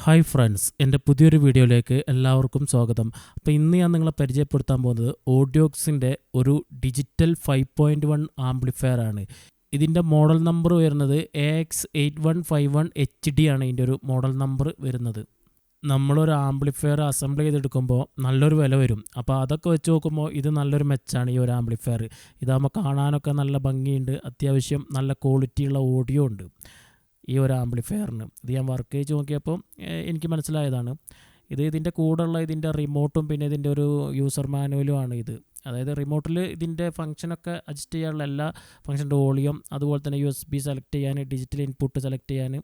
Hi friends, എൻ്റെ പുതിയൊരു വീഡിയോയിലേക്ക് എല്ലാവർക്കും സ്വാഗതം. അപ്പോൾ ഇന്ന് ഞാൻ നിങ്ങളെ പരിചയപ്പെടുത്താൻ പോകുന്നത് ഓഡിയോക്സിൻ്റെ ഒരു ഡിജിറ്റൽ 5.1 ആംപ്ലിഫയർ ആണ്. ഇതിൻ്റെ മോഡൽ നമ്പർ വരുന്നത് AX8151HD ആണ് ഇതിൻ്റെ ഒരു മോഡൽ നമ്പർ വരുന്നത്. നമ്മളൊരു ആംപ്ലിഫയർ അസംബിൾ ചെയ്തെടുക്കുമ്പോൾ നല്ലൊരു വില വരും. അപ്പോൾ അതൊക്കെ വെച്ച് നോക്കുമ്പോൾ ഇത് നല്ലൊരു മെച്ചാണ് ഈ ഒരു ആംപ്ലിഫയർ. ഇതാകുമ്പോൾ കാണാനൊക്കെ നല്ല ഭംഗിയുണ്ട്, അത്യാവശ്യം നല്ല ക്വാളിറ്റിയുള്ള ഓഡിയോ ഉണ്ട് ഈ ഒരു ആംപ്ലിഫയറിന്. ഇത് ഞാൻ വർക്ക് ചെയ്ത് നോക്കിയപ്പോൾ എനിക്ക് മനസ്സിലായതാണ്. ഇതിൻ്റെ കൂടെയുള്ള ഇതിൻ്റെ റിമോട്ടും പിന്നെ ഇതിൻ്റെ ഒരു യൂസർ മാനുവലും ആണ് ഇത്. അതായത് റിമോട്ടിൽ ഇതിൻ്റെ ഫംഗ്ഷനൊക്കെ അഡ്ജസ്റ്റ് ചെയ്യാനുള്ള എല്ലാ ഫംഗ്ഷൻ്റെ വോളിയം, അതുപോലെ തന്നെ USB സെലക്ട് ചെയ്യാൻ, ഡിജിറ്റൽ ഇൻപുട്ട് സെലക്ട് ചെയ്യാൻ,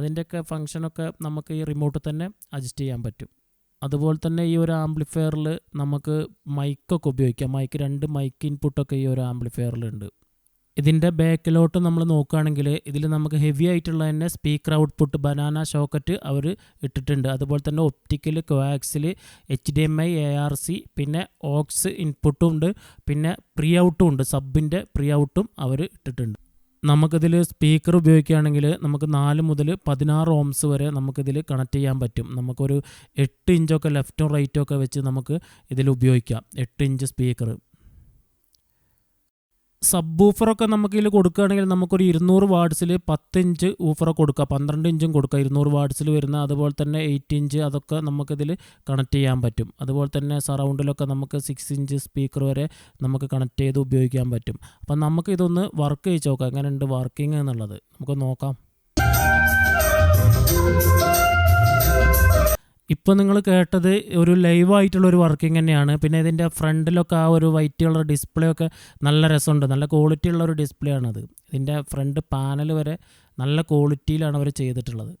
അതിൻ്റെയൊക്കെ ഫംഗ്ഷനൊക്കെ നമുക്ക് ഈ റിമോട്ടിൽ തന്നെ അഡ്ജസ്റ്റ് ചെയ്യാൻ പറ്റും. അതുപോലെ തന്നെ ഈ ഒരു ആംപ്ലിഫയറിൽ നമുക്ക് മൈക്കൊക്കെ ഉപയോഗിക്കാം. രണ്ട് മൈക്ക് ഇൻപുട്ടൊക്കെ ഈ ഒരു ആംപ്ലിഫയറിലുണ്ട്. ഇതിൻ്റെ ബാക്കിലോട്ട് നമ്മൾ നോക്കുകയാണെങ്കിൽ ഇതിൽ നമുക്ക് ഹെവി ആയിട്ടുള്ള തന്നെ സ്പീക്കർ ഔട്ട്പുട്ട് ബനാന ഷോക്കറ്റ് അവർ ഇട്ടിട്ടുണ്ട്. അതുപോലെ തന്നെ ഒപ്റ്റിക്കൽ, കോആക്സിൽ, HDMI, ARC, പിന്നെ ഓക്സ് ഇൻപുട്ടും ഉണ്ട്, പിന്നെ പ്രീ ഔട്ടും ഉണ്ട്. സബിൻ്റെ പ്രീ ഔട്ടും അവർ ഇട്ടിട്ടുണ്ട്. നമുക്കിതിൽ സ്പീക്കർ ഉപയോഗിക്കുകയാണെങ്കിൽ നമുക്ക് 4 മുതൽ 16 ohms വരെ നമുക്കിതിൽ കണക്ട് ചെയ്യാൻ പറ്റും. നമുക്കൊരു 8 ഇഞ്ചൊക്കെ ലെഫ്റ്റും റൈറ്റും ഒക്കെ വെച്ച് നമുക്ക് ഇതിൽ ഉപയോഗിക്കാം. 8 ഇഞ്ച് സ്പീക്കർ. സബ് ഊഫറൊക്കെ നമുക്കിതിൽ കൊടുക്കുകയാണെങ്കിൽ നമുക്കൊരു 200 വാട്ട്സിൽ 10 ഇഞ്ച് ഊഫറൊക്കെ കൊടുക്കുക, 12 ഇഞ്ചും കൊടുക്കുക. 200 വാട്ട്സിൽ വരുന്ന, അതുപോലെ തന്നെ 8 ഇഞ്ച് അതൊക്കെ നമുക്കിതിൽ കണക്ട് ചെയ്യാൻ പറ്റും. അതുപോലെ തന്നെ സറൗണ്ടിലൊക്കെ നമുക്ക് 6 ഇഞ്ച് സ്പീക്കർ വരെ നമുക്ക് കണക്ട് ചെയ്ത് ഉപയോഗിക്കാൻ പറ്റും. അപ്പം നമുക്ക് ഇതൊന്ന് വർക്ക് ചെയ്ത് നോക്കാം, എങ്ങനെയുണ്ട് വർക്കിംഗ് എന്നുള്ളത് നമുക്ക് നോക്കാം. ഇപ്പോൾ നിങ്ങൾ കേട്ടത് ഒരു ലൈവായിട്ടുള്ളൊരു വർക്കിംഗ് തന്നെയാണ്. പിന്നെ ഇതിൻ്റെ ഫ്രണ്ടിലൊക്കെ ആ ഒരു വൈറ്റ് കളർ ഡിസ്പ്ലേ ഒക്കെ നല്ല രസമുണ്ട്, നല്ല ക്വാളിറ്റി ഉള്ളൊരു ഡിസ്പ്ലേ ആണത്. ഇതിൻ്റെ ഫ്രണ്ട് പാനൽ വരെ നല്ല ക്വാളിറ്റിയിലാണ് അവർ ചെയ്തിട്ടുള്ളത്.